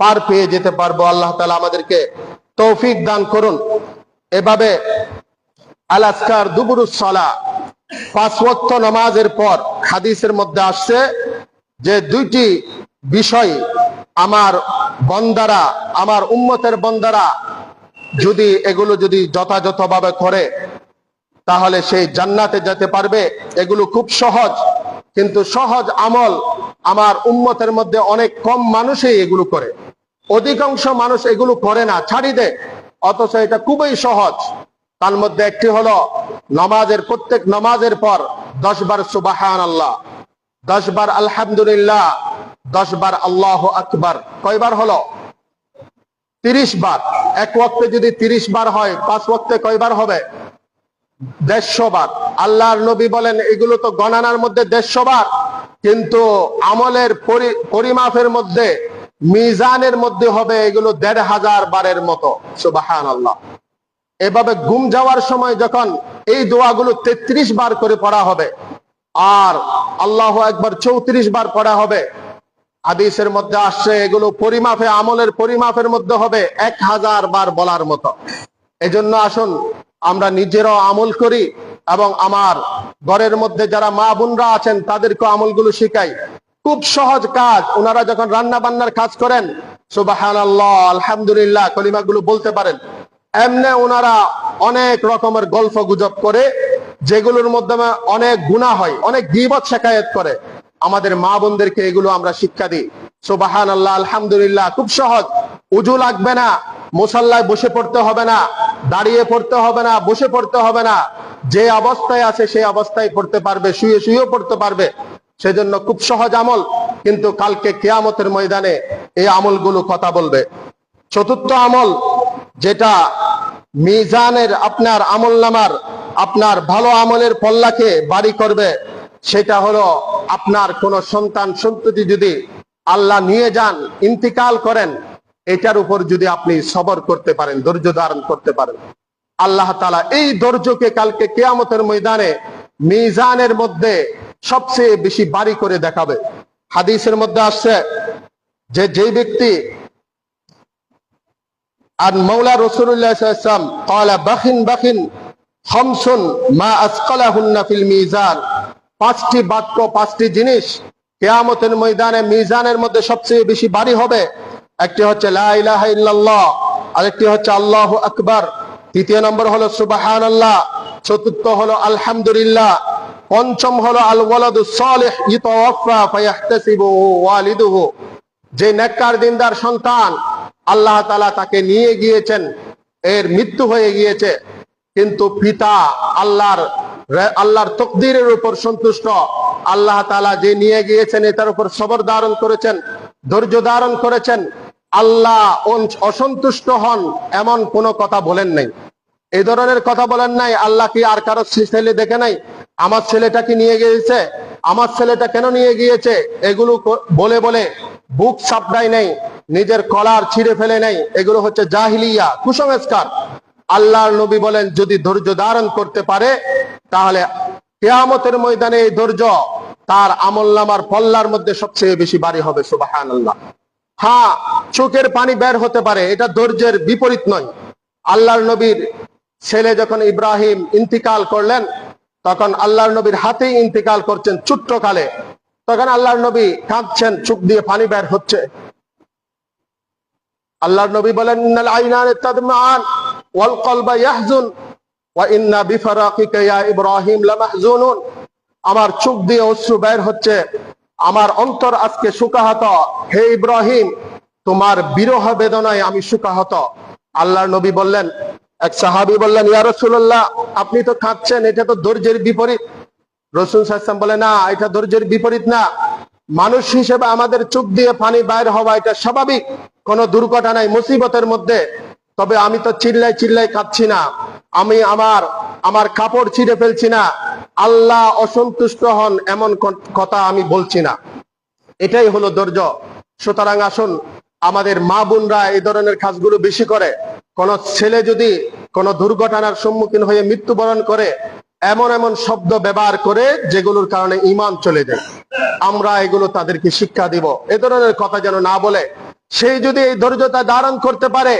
পার পেয়ে যেতে পারবো। আল্লাহ তাআলা আমাদেরকে তৌফিক দান করুন। এভাবে আল আজকার দুবুরুস সালাহ, 5 ওয়াক্ত নামাজের পর হাদিসের মধ্যে আসছে যে 2টি বিষয় আমার বান্দারা, আমার উম্মতের বান্দারা যদি এগুলো যথাযথভাবে করে, তাহলে সেই জান্নাতে যেতে পারবে। এগুলো খুব সহজ, কিন্তু সহজ আমল আমার উম্মতের মধ্যে অনেক কম মানুষই এগুলো করে। অধিকাংশ মানুষ এগুলো করে না, ছাড়ি দেয়, অথচ এটা খুবই সহজ। তার মধ্যে একটি হলো প্রত্যেক নামাজের পর 10 বার সুবহানাল্লাহ, 10 বার আলহামদুলিল্লাহ, 10 বার আল্লাহু আকবার। কয়বার হলো? 30 বার। এক ওয়াক্তে যদি 30 বার হয়, 5 ওয়াক্তে কয়বার হবে? 150 বার। আল্লাহর নবী বলেন এগুলো তো গণনার মধ্যে 150 বার, কিন্তু আমলের পরিমাপের মধ্যে, মিজানের মধ্যে হবে এগুলো 1500 বারের মতো। সুবহানাল্লাহ। এভাবে ঘুম যাওয়ার সময় যখন এই দোয়াগুলো 33 বার করে পড়া হবে, আর আল্লাহু আকবার 34 বার পড়া হবে, হাদিসের মধ্যে আসছে এগুলো পরিমাপে, আমলের পরিমাপের মধ্যে হবে 1000 বার বলার মতো। এজন্য আসুন আমরা নিজেরাও আমল করি এবং আমার ঘরের মধ্যে যারা মা বোনরা আছেন তাদেরকে আমলগুলো শিখাই। খুব সহজ কাজ। ওনারা যখন রান্না বান্নার কাজ করেন, সুবহানাল্লাহ, আলহামদুলিল্লাহ কলিমাগুলো বলতে পারেন। এমনি ওনারা অনেক রকমের গল্প গুজব করে, যেগুলোর মাধ্যমে অনেক গুনাহ হয়, অনেক গীবত শিকায়েত করে। আমাদের মা বোনদেরকে এগুলো আমরা শিক্ষা দিই। সুবহানাল্লাহ, আলহামদুলিল্লাহ, খুব সহজ। উজু লাগবে না, মুসাল্লায় বসে পড়তে হবে না, দাঁড়িয়ে পড়তে হবে না, বসে পড়তে হবে না। যে অবস্থায় আছে সেই অবস্থায় পড়তে পারবে, শুয়ে শুয়েও পড়তে পারবে। সেজন্য খুব সহজ আমল, কিন্তু কালকে কিয়ামতের ময়দানে এই আমলগুলো কথা বলবে। চতুর্থ আমল, যেটা মিজানের, আপনার আমলনামার, আপনার ভালো আমলের পল্লাকে ভারী করবে, সেটা হলো আপনার কোন সন্তান সন্ততি যদি আল্লাহ নিয়ে যান, ইন্তিকাল করেন, এটার উপর যদি আপনি সবর করতে পারেন, ধৈর্য ধারণ করতে পারেন, আল্লাহ তাআলা এই ধৈর্যকে কালকে কিয়ামতের ময়দানে মিজানের মধ্যে সবচেয়ে বেশি ভারী করে দেখাবে। হাদিসের মধ্যে আসছে যে যেই ব্যক্তি, আর মাওলা রাসূলুল্লাহ সাল্লাল্লাহু আলাইহি ওয়াসাল্লাম ক্বালা বাখিন বাখিন খামসুন মা আসকালাহুন্না ফিল মিজান, 5টি বাক্য, 5টি জিনিস কিয়ামতের ময়দানে মিজানের মধ্যে সবচেয়ে বেশি ভারী হবে। একটি হচ্ছে লা ইলাহা ইল্লাল্লাহ, আরেকটি হচ্ছে আল্লাহু আকবার, তৃতীয় নম্বর হলো সুবহানাল্লাহ, চতুর্থ হলো আলহামদুলিল্লাহ, পঞ্চম হলো আল ওয়ালাদুস সালিহ ইতাওয়াফা ফায়াহতাসিবু ওয়ালিদুহু, যে নেককার দিনদার সন্তান আল্লাহ তাআলা তাকে নিয়ে গিয়েছেন, এর মৃত্যু হয়ে গিয়েছে, কিন্তু পিতা আল্লাহর তকদিরের উপর সন্তুষ্ট, আল্লাহ তাআলা যে নিয়ে গিয়েছেন এটার উপর সবর ধারণ করেছেন, ধৈর্য ধারণ করেছেন, আল্লাহ অসন্তুষ্ট হন এমন কোনো কথা বলেন নাই। এই ধরনের কথা বলেন নাই, আল্লাহ কি আর কারো ছেলে দেখে নাই, আমার ছেলেটা কি নিয়ে গিয়েছে, আমার ছেলেটা কেন নিয়ে গিয়েছে, এগুলো বলে বলে বুক চাপড়াই নাই, নিজের কলার ছিঁড়ে ফেলে নাই, এগুলো হচ্ছে জাহিলিয়া, কুসংস্কার। আল্লাহর নবী বলেন যদি ধৈর্য ধারণ করতে পারে, তাহলে কিয়ামতের ময়দানে এই ধৈর্য তার আমলনামার পল্লার মধ্যে সবচেয়ে বেশি ভারী হবে। সুবহানাল্লাহ। হ্যাঁ, চোখের পানি বের হতে পারে, এটা ধৈর্যের বিপরীত নয়। আল্লাহর নবীর ছেলে যখন ইব্রাহিম ইন্তিকাল করলেন, তখন আল্লাহর নবীর হাতেই ইন্তিকাল করছেন ছোট্ট কালে, তখন আল্লাহর নবী কাঁদছেন, চোখ দিয়ে পানি বের হচ্ছে। আল্লাহর নবী বলেন ইন্নাল আইনানি তাদমান ওয়াল কলবা ইয়াহজুন ওয়া ইন্না বিফারাকিকা ইয়া ইব্রাহিম লামাহজুনুন, আমার চোখ দিয়ে অশ্রু বের হচ্ছে, আমার অন্তর আজকে শোকাহত, হে ইব্রাহিম তোমার বিরহ বেদনায় আমি শোকাহত। আল্লাহর নবী বললেন, এক সাহাবী বললেন ইয়া রাসূলুল্লাহ আপনি তো কাঁদছেন, এটা তো ধৈর্যের বিপরীত। রাসূল সাল্লাল্লাহু আলাইহি ওয়াসাল্লাম বলে না, এটা ধৈর্যের বিপরীত না, মানুষ হিসেবে আমাদের চোখ দিয়ে পানি বাইর হওয়া এটা স্বাভাবিক, কোনো দুর্ঘটনায় মুসিবতের মধ্যে। তবে আমি তো চিল্লাই চিল্লাই কাঁদছি না, আমি আমার কাপড় ছিঁড়ে ফেলছি না, আল্লাহ অসন্তুষ্ট হন এমন কথা আমি বলছি না। এটাই হলো ধৈর্য। সুতরাং আসুন, আমাদের মা বোনরা এই ধরনের কাজগুলো বেশি করে। কোন ছেলে যদি কোন দুর্ঘটনার সম্মুখীন হয়ে মৃত্যুবরণ করে, এমন এমন শব্দ ব্যবহার করে যেগুলোর কারণে ঈমান চলে যায়, আমরা এগুলো তাদেরকে শিক্ষা দিব, এ ধরনের কথা যেন না বলে। সেই যদি এই ধৈর্যতা ধারণ করতে পারে,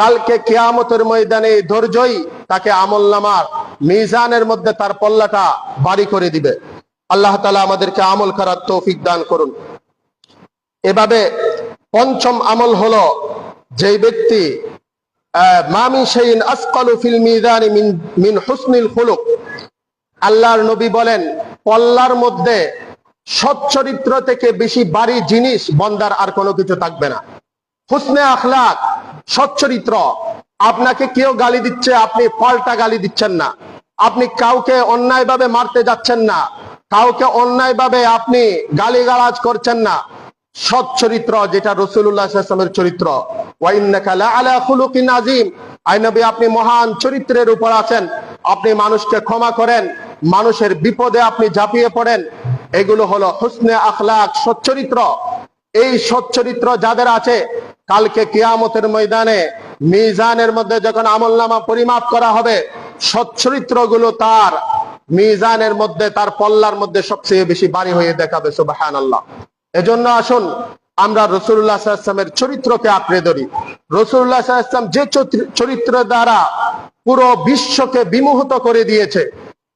কালকে কিয়ামতের ময়দানে এই ধৈর্যই তাকে আমলনামার মিজানের মধ্যে তার পল্লাটা ভারী করে দিবে। আল্লাহ তাআলা আমাদেরকে আমল করার তৌফিক দান করুন। এভাবে পঞ্চম আমল হলো, যে ব্যক্তি মা মিন শাইইন আসকালু ফিল মিজানি মিন হুসনিল খুলুক, আল্লাহর নবী বলেন পল্লার মধ্যে সৎ চরিত্র থেকে বেশি ভারী জিনিস বন্দার আর কোনো কিছু থাকবে না। হুসনে আখলাক, সচ্চরিত্র। আপনাকে কেউ গালি দিচ্ছে, আপনি পাল্টা গালি দিচ্ছেন না। আপনি কাউকে অন্যায়ভাবে মারতে যাচ্ছেন না, কাউকে অন্যায়ভাবে আপনি গালিগালাজ করছেন না। সৎ চরিত্র, যেটা রাসূলুল্লাহ সাল্লাল্লাহু আলাইহি ওয়াসাল্লামের চরিত্র। ওয়া ইন্নাকা লাআলা খুলুকিন আযীম, আয় নবী আপনি মহান চরিত্রের উপর আছেন। আপনি মানুষকে ক্ষমা করেন, মানুষের বিপদে আপনি ঝাঁপিয়ে পড়েন। এগুলো হলো হুসনে আখলাক, সচ্চরিত্র। এই সচ্চরিত্র যাদের আছে, কালকে কিয়ামতের ময়দানে মিজানের মধ্যে যখন আমলনামা পরিমাপ করা হবে, সচ্চরিত্র গুলো তার মিজানের মধ্যে, তার পল্লার মধ্যে সবচেয়ে বেশি ভারী হয়ে দেখাবে। সুবহানাল্লাহ। এজন্য আসুন আমরা রাসূলুল্লাহ সাল্লাল্লাহু আলাইহি ওয়াসাল্লামের চরিত্রকে আঁকড়ে ধরি। রাসূলুল্লাহ সাল্লাল্লাহু আলাইহি ওয়াসাল্লাম যে চরিত্র দ্বারা পুরো বিশ্বকে বিমোহিত করে দিয়েছে,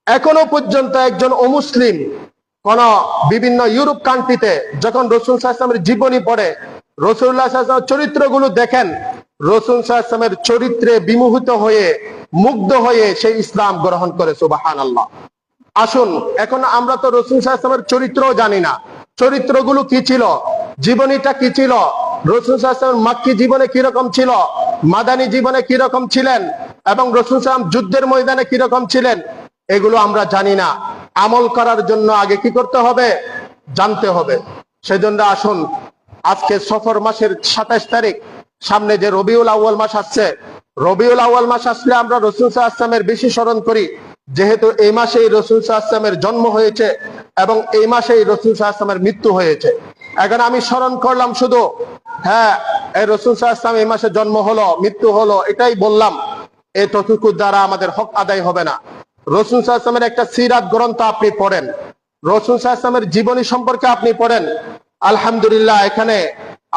এখনো পর্যন্ত একজন অমুসলিম কোন বিভিন্ন ইউরোপ কান্ট্রিতে যখন রাসূল সাল্লাল্লাহু আলাইহি ওয়াসাল্লামের জীবনী পড়ে, রাসূলুল্লাহ সাল্লাল্লাহু আলাইহি ওয়াসাল্লামের চরিত্রগুলো দেখেন, রাসূল সাল্লাল্লাহু আলাইহি ওয়াসাল্লামের চরিত্রে বিমোহিত হয়ে, মুগ্ধ হয়ে সেই ইসলাম গ্রহণ করে। সুবহানাল্লাহ। আসুন, এখন আমরা তো রাসূল সাল্লাল্লাহু আলাইহি ওয়াসাল্লামের চরিত্রও জানি না, চরিত্রগুলো কি ছিল, জীবনীটা কি ছিল, রাসূল সাল্লাল্লাহু আলাইহি ওয়াসাল্লাম মক্কি জীবনে কিরকম ছিল, মাদানী জীবনে কিরকম ছিলেন, এবং রাসূল সাল্লাল্লাহু আলাইহি ওয়াসাল্লাম যুদ্ধের ময়দানে কিরকম ছিলেন, এগুলো আমরা জানি না। আমল করার জন্য আগে কি করতে হবে? জানতে হবে। সেজন্য আসুন, আজকে সফর মাসের 27 তারিখ, সামনে যে রবিউল আউয়াল মাস আসছে, রবিউল আউয়াল মাস আসলে আমরা রাসূল সাল্লাল্লাহু আলাইহি ওয়াসাল্লামের বেশি স্মরণ করি, যেহেতু এই মাসেই রাসূল সাল্লাল্লাহু আলাইহি ওয়াসাল্লামের জন্ম হয়েছে এবং এই মাসেই রাসূল সাল্লাল্লাহু আলাইহি ওয়াসাল্লামের মৃত্যু হয়েছে। এখন আমি স্মরণ করলাম শুধু, হ্যাঁ এই রাসূল সাল্লাল্লাহু আলাইহি ওয়াসাল্লাম এই মাসে জন্ম হলো, মৃত্যু হলো, এটাই বললাম, এতটুকু দ্বারা আমাদের হক আদায় হবে না। রাসূল সাল্লাল্লাহু আলাইহি ওয়াসাল্লামের একটা সিরাত গ্রন্থ আপনি পড়েন, রাসূল সাল্লাল্লাহু আলাইহি ওয়াসাল্লামের জীবনী সম্পর্কে আপনি পড়েন। আলহামদুলিল্লাহ, এখানে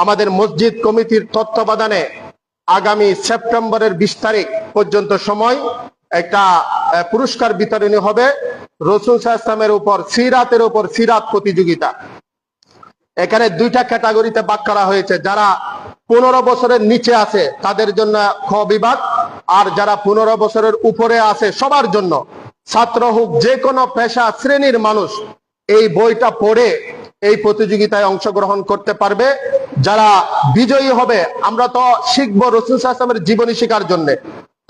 আমাদের মসজিদ কমিটির তত্ত্বাবধানে আগামী সেপ্টেম্বরের 20 তারিখ পর্যন্ত সময় একটা পুরস্কার বিতরণী হবে রাসূল সাল্লাল্লাহু আলাইহি ওয়াসাল্লামের উপর, সিরাতের উপর সিরাত প্রতিযোগিতা। এখানে দুইটা ক্যাটাগরিতে ভাগ করা হয়েছে, যারা 15 বছরের নিচে আছে তাদের জন্য খ বিভাগ, আর যারা 15 বছরের উপরে আছে সবার জন্য, ছাত্র হোক, যে কোনো পেশা শ্রেণীর মানুষ এই বইটা পড়ে এই প্রতিযোগিতায় অংশগ্রহণ করতে পারবে। যারা বিজয়ী হবে, আমরা তো শিখবো রাসূল সাল্লাল্লাহু আলাইহি ওয়াসাল্লামের জীবনী শেখার জন্য,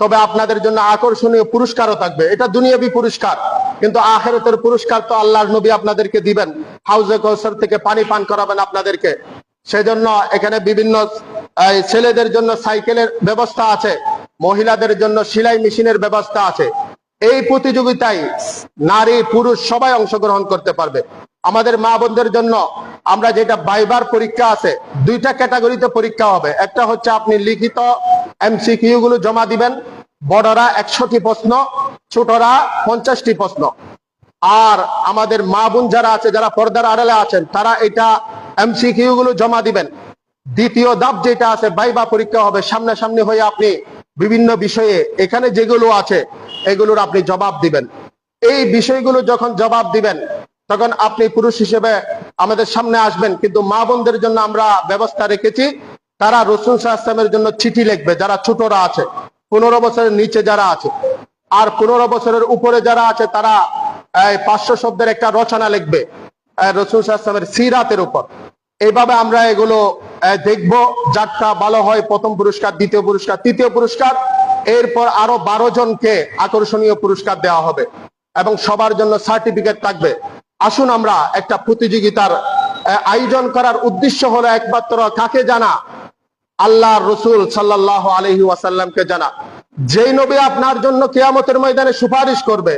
তবে আপনাদের জন্য আকর্ষণীয় পুরস্কারও থাকবে। এটা দুনিয়াবী পুরস্কার, কিন্তু আখিরাতের পুরস্কার তো আল্লাহর নবী আপনাদেরকে দিবেন, হাউজে কাউসার থেকে পানি পান করাবেন আপনাদেরকে। সেজন্য এখানে বিভিন্ন ছেলেদের জন্য সাইকেলের ব্যবস্থা আছে, মহিলাদের জন্য সেলাই মেশিনের ব্যবস্থা আছে। এই প্রতিযোগিতায় নারী পুরুষ সবাই অংশগ্রহণ করতে পারবে। আমাদের মা বোনদের জন্য আমরা যেটা বাইবার পরীক্ষা আছে, দুইটা ক্যাটাগরিতে পরীক্ষা হবে। একটা হচ্ছে আপনি লিখিত এমসিকিউ গুলো জমা দিবেন, বড়রা 100টি প্রশ্ন, ছোটরা 50টি প্রশ্ন। আর আমাদের মা বোন যারা আছে, যারা পর্দার আড়ালে আছেন, তারা এটা এমসিকিউ গুলো জমা দিবেন। দ্বিতীয় ধাপ যেটা আছে, ভাইবা পরীক্ষা হবে, সামনাসামনি হয়ে আপনি বিভিন্ন বিষয়ে এখানে যেগুলো আছে এগুলোর আপনি জবাব দিবেন। এই বিষয়গুলো যখন জবাব দিবেন, তখন আপনি পুরুষ হিসেবে আমাদের সামনে আসবেন। কিন্তু মা বোনদের জন্য আমরা ব্যবস্থা রেখেছি, তারা রাসূল সাল্লাল্লাহু আলাইহি ওয়াসাল্লামের জন্য চিঠি লিখবে, যারা ছোটরা আছে, 15 বছরের নিচে যারা আছে। আর 15 বছরের উপরে যারা আছে, তারা 500 শব্দের একটা রচনা লিখবে রাসূল সাল্লাল্লাহু আলাইহি ওয়াসাল্লামের সিরাতের উপর। এইভাবে আমরা এগুলো দেখবো, যারটা ভালো হয় প্রথম পুরস্কার, দ্বিতীয় পুরস্কার, তৃতীয় পুরস্কার, এরপর আরো 12 জনকে আকর্ষণীয় পুরস্কার দেওয়া হবে এবং সবার জন্য সার্টিফিকেট থাকবে। আসুন আমরা একটা প্রতিযোগিতার আয়োজন করার উদ্দেশ্য হলো একমাত্র কাকে জানা? আল্লাহর রাসূল সাল্লাল্লাহু আলাইহি ওয়াসাল্লামকে জানা। যেই নবী আপনার জন্য কিয়ামতের ময়দানে সুপারিশ করবে,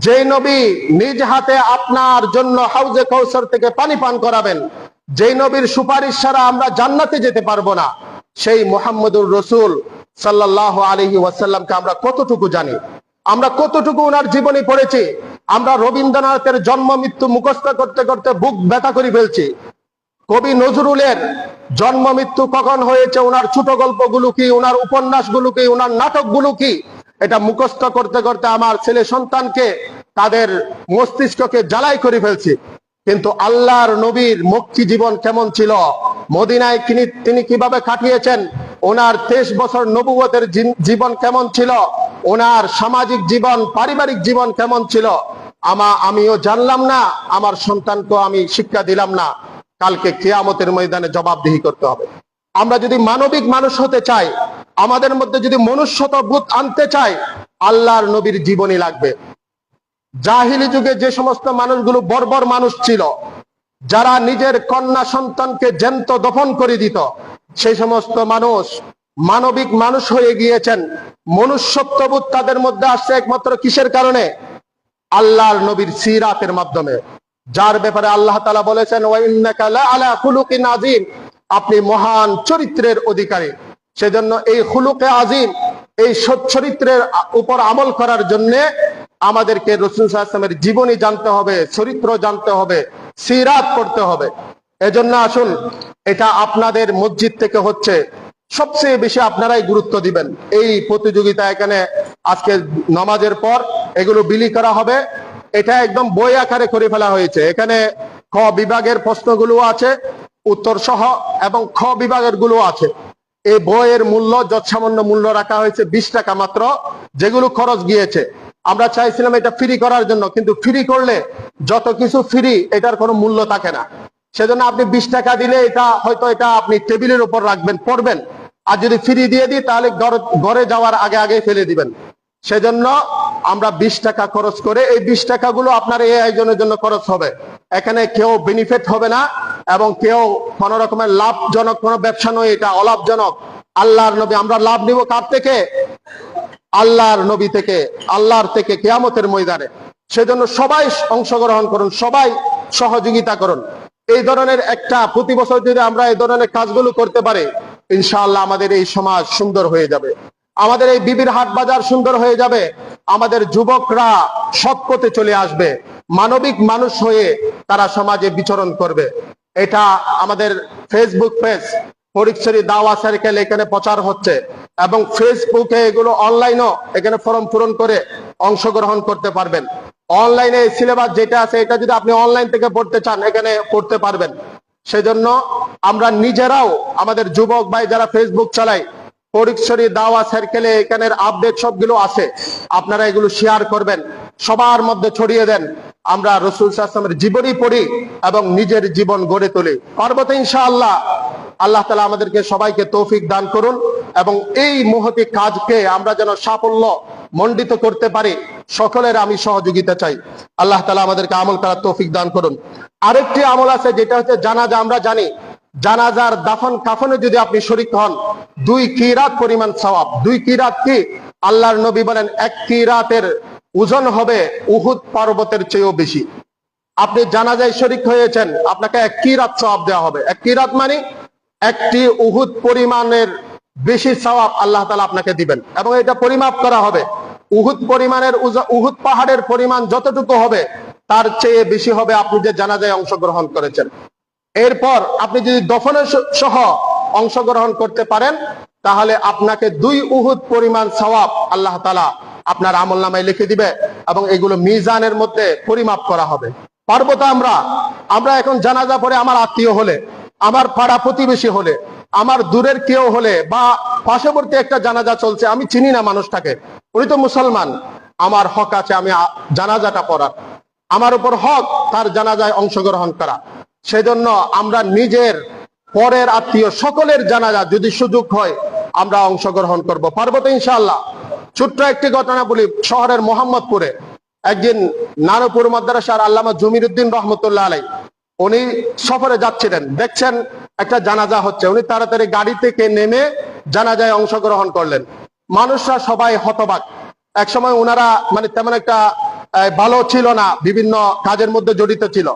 যেই নবী নিজ হাতে আপনার জন্য হাউজে কাউসার থেকে পানি পান করাবেন, যেই নবীর সুপারিশ ছাড়া আমরা জান্নাতে যেতে পারবো না, সেই মুহাম্মদুর রাসূল সাল্লাল্লাহু আলাইহি ওয়াসাল্লামকে আমরা কতটুকু জানি? আমরা কতটুকু ওনার জীবনী পড়েছি? আমরা রবীন্দ্রনাথের জন্ম মৃত্যু মুখস্থ করতে করতে বুক ব্যথা করে ফেলছি। কবি নজরুলের জন্ম মৃত্যু কখন হয়েছে, ওনার ছোট গল্পগুলো কি, ওনার উপন্যাসগুলো কি, ওনার নাটকগুলো কি, এটা মুখস্থ করতে করতে আমার ছেলে সন্তানকে, তাদের মস্তিষ্ককে জ্বালাই করে ফেলছি। কিন্তু আল্লাহর নবীর মক্কি জীবন কেমন ছিল, মদিনায় তিনি কিভাবে কাটিয়েছেন, ওনার 23 বছর নবুয়তের জীবন কেমন ছিল, ওনার সামাজিক জীবন, পারিবারিক জীবন কেমন ছিল, আমিও জানলাম না, আমার সন্তানকেও আমি শিক্ষা দিলাম না। কালকে কিয়ামতের ময়দানে জবাবদিহি করতে হবে। আমরা যদি মানবিক মানুষ হতে চাই, আমাদের মধ্যে যদি মনুষ্যত্ব বোধ আনতে চাই, আল্লাহর নবীর জীবনী লাগবে। জাহিলি যুগে যে সমস্ত মানুষগুলো বর্বর মানুষ ছিল, যারা নিজের কন্যা সন্তানকে জ্যান্ত দফন করে দিত, সেই সমস্ত মানুষ মানবিক মানুষ হয়ে গিয়েছেন। মনুষ্যত্ববোধ তাদের মধ্যে আসছে একমাত্র কিসের কারণে? আল্লাহর নবীর সিরাতের মাধ্যমে, যার ব্যাপারে আল্লাহ তাআলা বলেছেন, ওয়া ইন্নাকা লা আলা খুলুকিন আযীম, আপনি মহান চরিত্রের অধিকারী। সেজন্য এই খুলুকে আযীম, এই সচ্চরিত্রের উপর আমল করার জন্য আমাদেরকে রাসূল সাল্লাল্লাহু আলাইহি ওয়াসাল্লামের জীবনী জানতে হবে, চরিত্র জানতে হবে, সিরাত পড়তে হবে। এজন্য আসুন, এটা আপনাদের মসজিদ থেকে হচ্ছে, সবচেয়ে বেশি আপনারাই গুরুত্ব দিবেন। এই প্রতিযোগিতা এখানে আজকে নামাজের পর এগুলো বিলি করা হবে। এটা একদম বই আকারে করে ফেলা হয়েছে। এখানে খ বিভাগের প্রশ্নগুলো আছে উত্তর সহ, এবং খ বিভাগের গুলো আছে। এই বইয়ের মূল্য যৎসামান্য মূল্য রাখা হয়েছে 20 টাকা মাত্র, যেগুলো খরচ গিয়েছে। আমরা চাইছিলাম এটা ফ্রি করার জন্য, কিন্তু ফ্রি করলে যত কিছু ফ্রি, এটার কোনো মূল্য থাকে না। সেজন্য আপনি 20 টাকা দিলে এটা হয়তো এটা আপনি টেবিলের উপর রাখবেন, পড়বেন। আর যদি ফ্রি দিয়ে দিই, তাহলে ঘরে যাওয়ার আগে আগে ফেলে দিবেন। সেজন্য আমরা 20 টাকা খরচ করে, এই 20 টাকাগুলো আপনার এই আয়োজনের জন্য খরচ হবে। এখানে কেউ বেনিফিট হবে না, এবং কেউ কোন রকমের লাভজনক কোনো ব্যবসা নয়, এটা অলাভজনক। আল্লাহর নবী, আমরা লাভ নিব কার থেকে? আল্লাহর নবী থেকে, আল্লাহর থেকে কিয়ামতের ময়দানে। সেজন্য সবাই অংশগ্রহণ করুন, সবাই সহযোগিতা করুন। এই ধরনের একটা প্রতি বছর যদি আমরা এই ধরনের কাজগুলো করতে পারি, ইনশাআল্লাহ আমাদের এই সমাজ সুন্দর হয়ে যাবে, আমাদের এই বিবির হাট বাজার সুন্দর হয়ে যাবে, আমাদের যুবকরা সৎ পথে চলে আসবে, মানবিক মানুষ হয়ে তারা সমাজে বিচরণ করবে। এটা আমাদের ফেসবুক পেজ ফটিকছড়ি দাওয়া সার্কেল, এখানে প্রচার হচ্ছে, এবং ফেসবুকে এগুলো অনলাইনও এখানে ফর্ম পূরণ করে অংশগ্রহণ করতে পারবেন। অনলাইনে সিলেবাস যেটা আছে, এটা যদি আপনি অনলাইন থেকে পড়তে চান, এখানে পড়তে পারবেন। সেজন্য আমরা নিজেরাও, আমাদের যুবক ভাই যারা ফেসবুক চালায়, ফটিকছড়ি দাওয়া সার্কেলে এখানের আপডেট সবগুলো আছে, আপনারা এগুলো শেয়ার করবেন, সবার মধ্যে ছড়িয়ে দেন। আমরা রাসূল সাল্লাল্লাহু আলাইহি ওয়াসাল্লামের জীবনী পড়ি এবং নিজের জীবন গড়ে তুলি, পারবো তো ইনশাআল্লাহ। আল্লাহ তাআলা আমাদেরকে সবাইকে তৌফিক দান করুন, এবং এই মহতি কাজকে আমরা যেন সাফল্য মণ্ডিত করতে পারি, সকলের আমি সহযোগিতা চাই। আল্লাহ তাআলা আমাদেরকে আমল করার তৌফিক দান করুন। আরেকটি আমল আছে, যেটা হচ্ছে জানাজা। আমরা জানি জানাজার দাফন কাফনে যদি আপনি শরীক হন, 2 কিরাত পরিমাণ সওয়াব। 2 কিরাত কি? আল্লাহর নবী বলেন 1 কিরাতের ওজন হবে উহুদ পর্বতের চেয়েও বেশি। আপনি জানাজায় শরীক হয়েছেন, আপনাকে 1 কিরাত সওয়াব দেওয়া হবে। 1 কিরাত মানে একটি উহুদ পরিমাণের বেশি সওয়াব আল্লাহ তাআলা আপনাকে দিবেন, এবং এটা পরিমাপ করা হবে। উহুদ পরিমাণের, উহুদ পাহাড়ের পরিমাণ যতটুকু হবে, তার চেয়ে বেশি হবে আপনি যে জানাজায় অংশগ্রহণ করেছেন। এরপর আপনি যদি দফনের সহ অংশগ্রহণ করতে পারেন, তাহলে আপনাকে 2 উহুদ পরিমাণ সওয়াব আল্লাহ তাআলা আপনার আমলনামায় লিখে দিবে, এবং এগুলো মিজানের মধ্যে পরিমাপ করা হবে। পারবো তো আমরা এখন জানাজা পড়ে আমার আত্মীয় হলে, আমার পাড়া প্রতিবেশী হলে, আমার দূরের কেউ হলে, বা পার্শ্ববর্তী একটা জানাজা চলছে, আমি চিনি না মানুষটাকে, উনি তো মুসলমান, আমার হক আছে আমি জানাজাটা পড়ার, আমার উপর হক তার জানাজায় অংশগ্রহণ করা। সেজন্য আমরা নিজের পরের আত্মীয় সকলের জানাজা যদি সুযোগ হয়, আমরা অংশগ্রহণ করব, পারবো তো ইনশাআল্লাহ। ছোট্ট একটি ঘটনা বলি। শহরের মোহাম্মদপুরে একদিন নানুপুর মাদ্রাসার আল্লামা জমিরুদ্দিন রহমতুল্লাহ আলাই, উনি সফরে যাচ্ছিলেন, দেখছেন একটা জানাজা হচ্ছে, উনি তাড়াতাড়ি গাড়ি থেকে নেমে জানাজায় অংশগ্রহণ করলেন। মানুষরা সবাই হতবাক। এক সময় ওনারা মানে তেমন একটা ভালো ছিল না, বিভিন্ন কাজের মধ্যে জড়িত ছিল।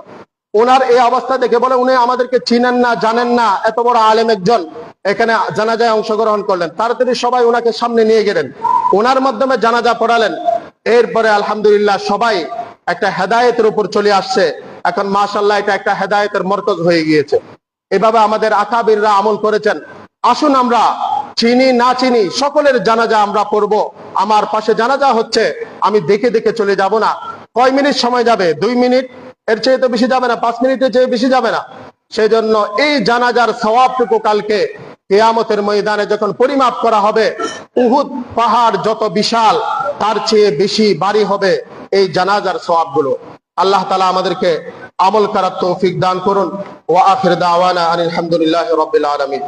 ওনার এই অবস্থা দেখে বলে, উনি আমাদেরকে চিনেন না, জানেন না, এত বড় আলেম একজন এখানে জানাজায় অংশগ্রহণ করলেন। তাড়াতাড়ি সবাই ওনাকে সামনে নিয়ে গেলেন, ওনার মাধ্যমে জানাজা পড়ালেন। এরপরে আলহামদুলিল্লাহ সবাই একটা হেদায়েতের উপর চলে আসছে। এখন মাশাআল্লাহ এটা একটা হেদায়েতের মরকজ হয়ে গিয়েছে। এভাবে আমাদের আকাবিররা আমল করেছেন। আসুন আমরা চিনি না চিনি সকলের জানাজা আমরা পড়বো। আমার পাশে জানাজা হচ্ছে, আমি দেখে দেখে চলে যাব না। কয় মিনিট সময় যাবে? 2 মিনিট, এর চেয়ে তো বেশি যাবে না, 5 মিনিটের চেয়ে বেশি যাবে না। সেই জন্য এই জানাজার সওয়াবটুকু কালকে কিয়ামতের ময়দানে যখন পরিমাপ করা হবে, উহুদ পাহাড় যত বিশাল, তার চেয়ে বেশি ভারী হবে এই জানাজার সওয়াবগুলো। আল্লাহ তাআলা আমাদেরকে আমল করার তৌফিক দান করুন। ওয়া আখির দাওয়ানা আলহামদুলিল্লাহি রাব্বিল আলামিন।